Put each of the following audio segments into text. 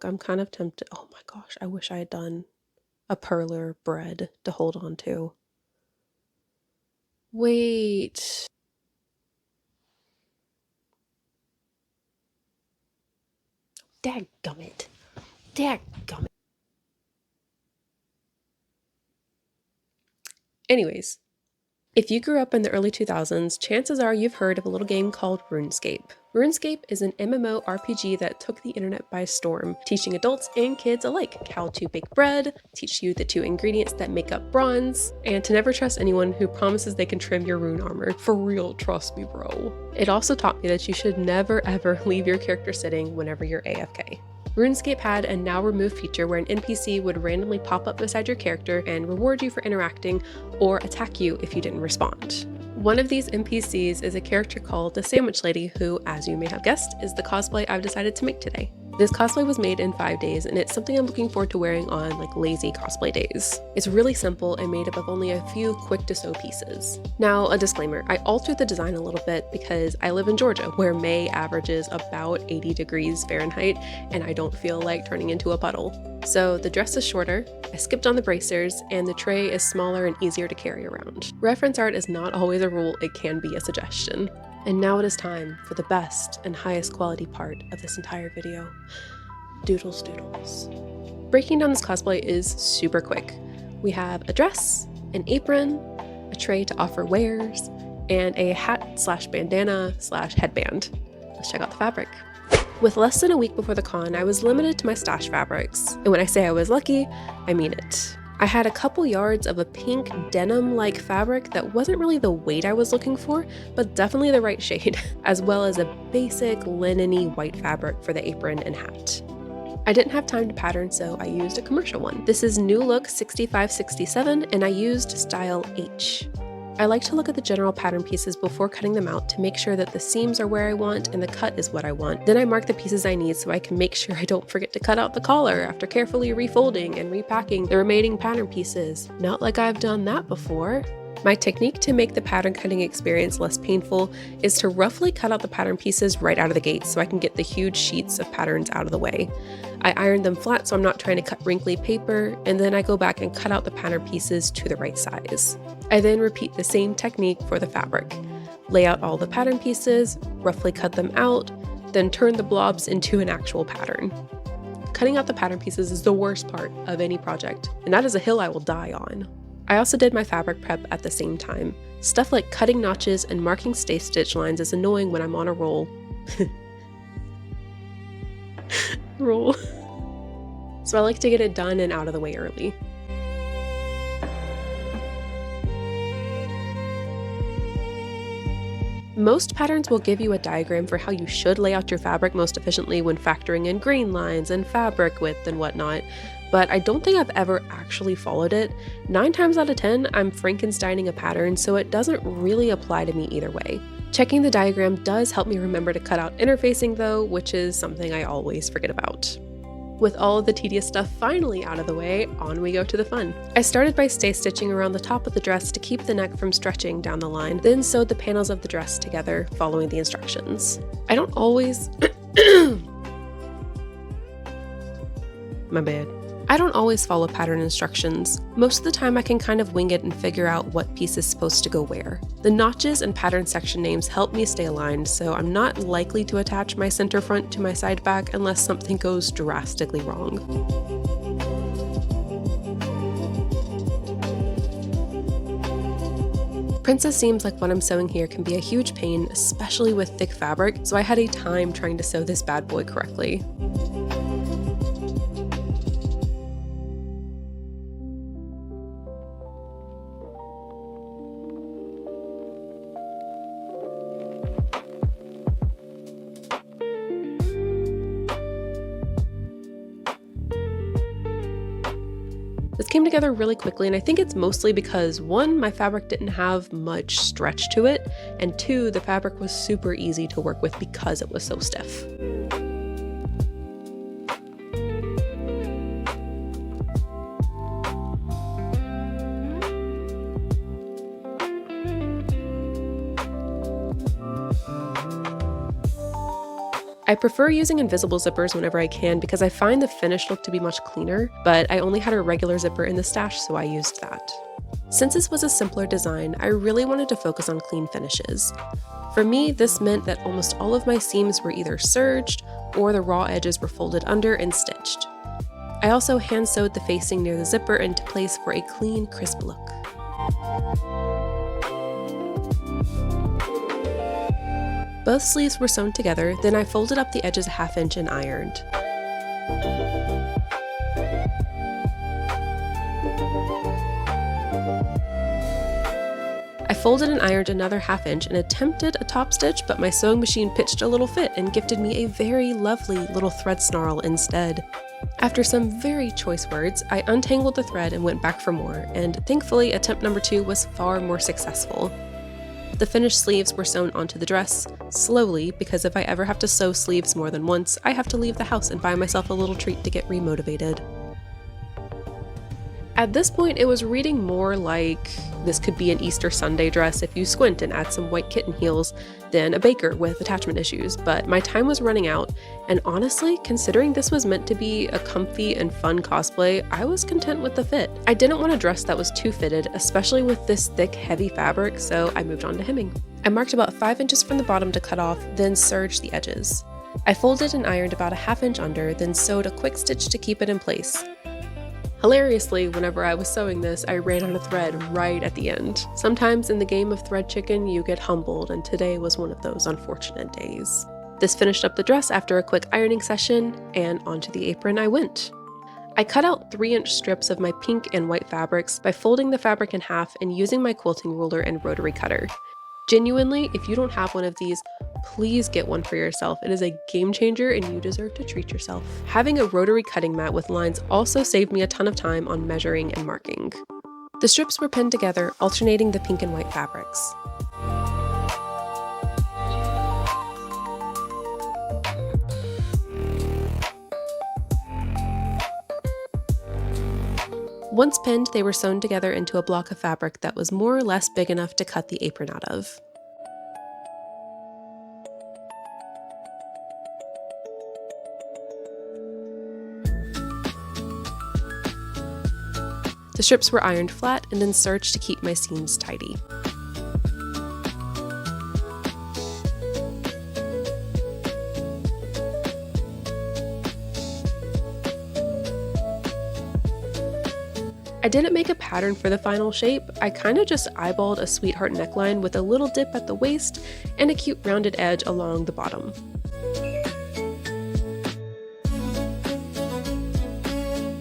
I'm kind of tempted. Oh my gosh, I wish I had done a perler bread to hold on to. Wait. Dadgummit. Dadgummit. Anyways, if you grew up in the early 2000s, chances are you've heard of a little game called Runescape. Runescape is an MMORPG that took the internet by storm, teaching adults and kids alike how to bake bread, teach you the 2 ingredients that make up bronze, and to never trust anyone who promises they can trim your rune armor. For real, trust me, bro. It also taught me that you should never ever leave your character sitting whenever you're AFK. RuneScape had a now removed feature where an NPC would randomly pop up beside your character and reward you for interacting or attack you if you didn't respond. One of these NPCs is a character called the Sandwich Lady who, as you may have guessed, is the cosplay I've decided to make today. This cosplay was made in 5 days and it's something I'm looking forward to wearing on lazy cosplay days. It's really simple and made up of only a few quick to sew pieces. Now, a disclaimer, I altered the design a little bit because I live in Georgia where May averages about 80 degrees Fahrenheit and I don't feel like turning into a puddle. So the dress is shorter, I skipped on the bracers, and the tray is smaller and easier to carry around. Reference art is not always a rule, it can be a suggestion. And now it is time for the best and highest quality part of this entire video. Doodles doodles. Breaking down this cosplay is super quick. We have a dress, an apron, a tray to offer wares, and a hat/bandana/headband. Let's check out the fabric. With less than a week before the con, I was limited to my stash fabrics. And when I say I was lucky, I mean it. I had a couple yards of a pink denim-like fabric that wasn't really the weight I was looking for, but definitely the right shade, as well as a basic linen-y white fabric for the apron and hat. I didn't have time to pattern, so I used a commercial one. This is New Look 6567, and I used style H. I like to look at the general pattern pieces before cutting them out to make sure that the seams are where I want and the cut is what I want. Then I mark the pieces I need so I can make sure I don't forget to cut out the collar after carefully refolding and repacking the remaining pattern pieces. Not like I've done that before. My technique to make the pattern cutting experience less painful is to roughly cut out the pattern pieces right out of the gate so I can get the huge sheets of patterns out of the way. I iron them flat so I'm not trying to cut wrinkly paper, and then I go back and cut out the pattern pieces to the right size. I then repeat the same technique for the fabric. Lay out all the pattern pieces, roughly cut them out, then turn the blobs into an actual pattern. Cutting out the pattern pieces is the worst part of any project, and that is a hill I will die on. I also did my fabric prep at the same time. Stuff like cutting notches and marking stay stitch lines is annoying when I'm on a roll. Roll. So I like to get it done and out of the way early. Most patterns will give you a diagram for how you should lay out your fabric most efficiently when factoring in grain lines and fabric width and whatnot, but I don't think I've ever actually followed it. 9 times out of 10, I'm Frankensteining a pattern, so it doesn't really apply to me either way. Checking the diagram does help me remember to cut out interfacing though, which is something I always forget about. With all of the tedious stuff finally out of the way, on we go to the fun. I started by stay stitching around the top of the dress to keep the neck from stretching down the line, then sewed the panels of the dress together, following the instructions. I don't always My bad. I don't always follow pattern instructions. Most of the time I can kind of wing it and figure out what piece is supposed to go where. The notches and pattern section names help me stay aligned, so I'm not likely to attach my center front to my side back unless something goes drastically wrong. Princess seams like what I'm sewing here can be a huge pain, especially with thick fabric, so I had a time trying to sew this bad boy correctly. This came together really quickly, and I think it's mostly because 1, my fabric didn't have much stretch to it, and 2, the fabric was super easy to work with because it was so stiff. I prefer using invisible zippers whenever I can because I find the finished look to be much cleaner, but I only had a regular zipper in the stash, so I used that. Since this was a simpler design, I really wanted to focus on clean finishes. For me, this meant that almost all of my seams were either serged or the raw edges were folded under and stitched. I also hand sewed the facing near the zipper into place for a clean, crisp look. Both sleeves were sewn together, then I folded up the edges a ½ inch and ironed. I folded and ironed another ½ inch and attempted a top stitch, but my sewing machine pitched a little fit and gifted me a very lovely little thread snarl instead. After some very choice words, I untangled the thread and went back for more, and thankfully attempt number 2 was far more successful. The finished sleeves were sewn onto the dress, slowly, because if I ever have to sew sleeves more than once, I have to leave the house and buy myself a little treat to get remotivated. At this point, it was reading more like this could be an Easter Sunday dress if you squint and add some white kitten heels than a baker with attachment issues, but my time was running out, and honestly, considering this was meant to be a comfy and fun cosplay, I was content with the fit. I didn't want a dress that was too fitted, especially with this thick, heavy fabric, so I moved on to hemming. I marked about 5 inches from the bottom to cut off, then serged the edges. I folded and ironed about a ½ inch under, then sewed a quick stitch to keep it in place. Hilariously, whenever I was sewing this, I ran out of thread right at the end. Sometimes in the game of thread chicken, you get humbled, and today was one of those unfortunate days. This finished up the dress after a quick ironing session, and onto the apron I went. I cut out 3-inch strips of my pink and white fabrics by folding the fabric in half and using my quilting ruler and rotary cutter. Genuinely, if you don't have one of these, please get one for yourself. It is a game changer and you deserve to treat yourself. Having a rotary cutting mat with lines also saved me a ton of time on measuring and marking. The strips were pinned together, alternating the pink and white fabrics. Once pinned, they were sewn together into a block of fabric that was more or less big enough to cut the apron out of. The strips were ironed flat and then serged to keep my seams tidy. I didn't make a pattern for the final shape. I kinda just eyeballed a sweetheart neckline with a little dip at the waist and a cute rounded edge along the bottom.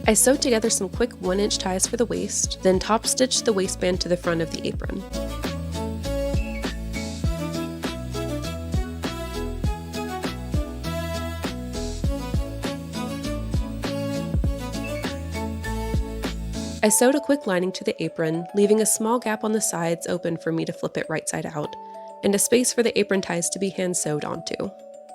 I sewed together some quick 1-inch ties for the waist, then top stitched the waistband to the front of the apron. I sewed a quick lining to the apron, leaving a small gap on the sides open for me to flip it right side out, and a space for the apron ties to be hand sewed onto.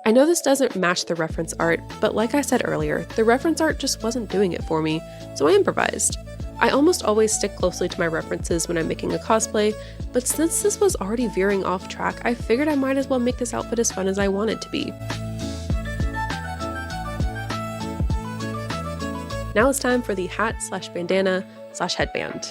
I know this doesn't match the reference art, but like I said earlier, the reference art just wasn't doing it for me, so I improvised. I almost always stick closely to my references when I'm making a cosplay, but since this was already veering off track, I figured I might as well make this outfit as fun as I want it to be. Now it's time for the hat/bandana/headband.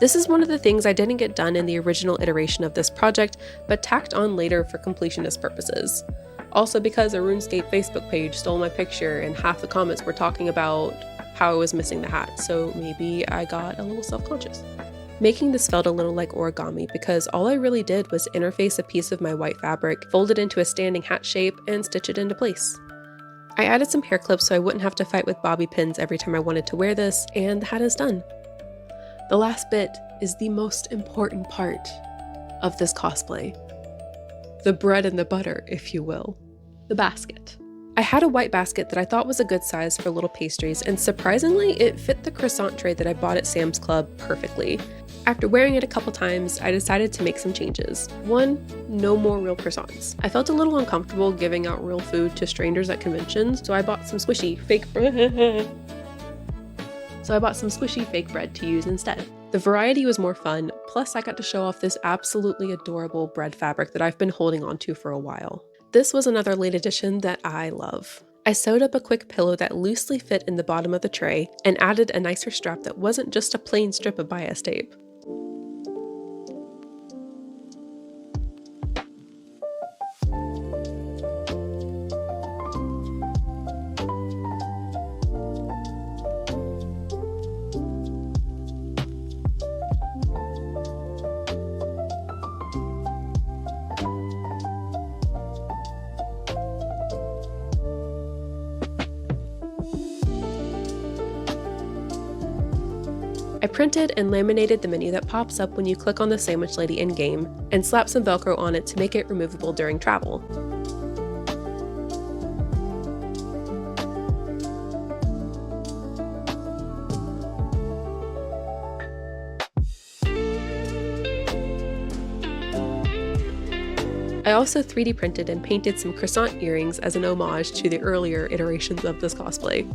This is one of the things I didn't get done in the original iteration of this project, but tacked on later for completionist purposes. Also because a Runescape Facebook page stole my picture and half the comments were talking about how I was missing the hat, so maybe I got a little self-conscious. Making this felt a little like origami because all I really did was interface a piece of my white fabric, fold it into a standing hat shape, and stitch it into place. I added some hair clips so I wouldn't have to fight with bobby pins every time I wanted to wear this, and the hat is done. The last bit is the most important part of this cosplay. The bread and the butter, if you will. The basket. I had a white basket that I thought was a good size for little pastries, and surprisingly, it fit the croissant tray that I bought at Sam's Club perfectly. After wearing it a couple times, I decided to make some changes. 1, no more real croissants. I felt a little uncomfortable giving out real food to strangers at conventions, so I bought some squishy fake bread to use instead. The variety was more fun, plus I got to show off this absolutely adorable bread fabric that I've been holding onto for a while. This was another late addition that I love. I sewed up a quick pillow that loosely fit in the bottom of the tray and added a nicer strap that wasn't just a plain strip of bias tape. I printed and laminated the menu that pops up when you click on the sandwich lady in-game, and slapped some Velcro on it to make it removable during travel. I also 3D printed and painted some croissant earrings as an homage to the earlier iterations of this cosplay.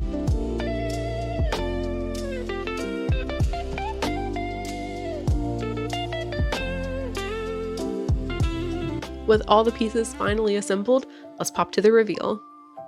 With all the pieces finally assembled, let's pop to the reveal.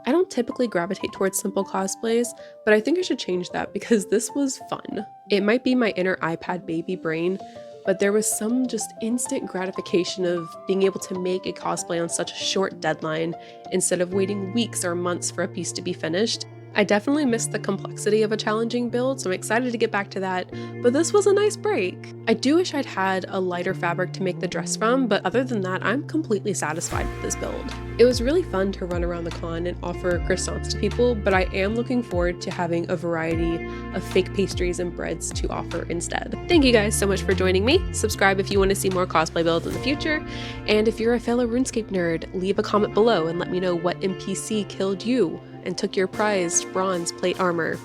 I don't typically gravitate towards simple cosplays, but I think I should change that because this was fun. It might be my inner iPad baby brain, but there was some just instant gratification of being able to make a cosplay on such a short deadline instead of waiting weeks or months for a piece to be finished. I definitely missed the complexity of a challenging build, so I'm excited to get back to that, but this was a nice break. I do wish I'd had a lighter fabric to make the dress from, but other than that, I'm completely satisfied with this build. It was really fun to run around the con and offer croissants to people, but I am looking forward to having a variety of fake pastries and breads to offer instead. Thank you guys so much for joining me. Subscribe if you want to see more cosplay builds in the future, and if you're a fellow RuneScape nerd, leave a comment below and let me know what NPC killed you and took your prized bronze plate armor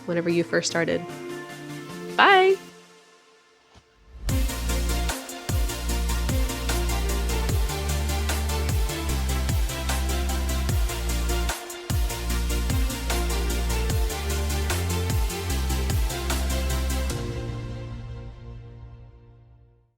whenever you first started. Bye!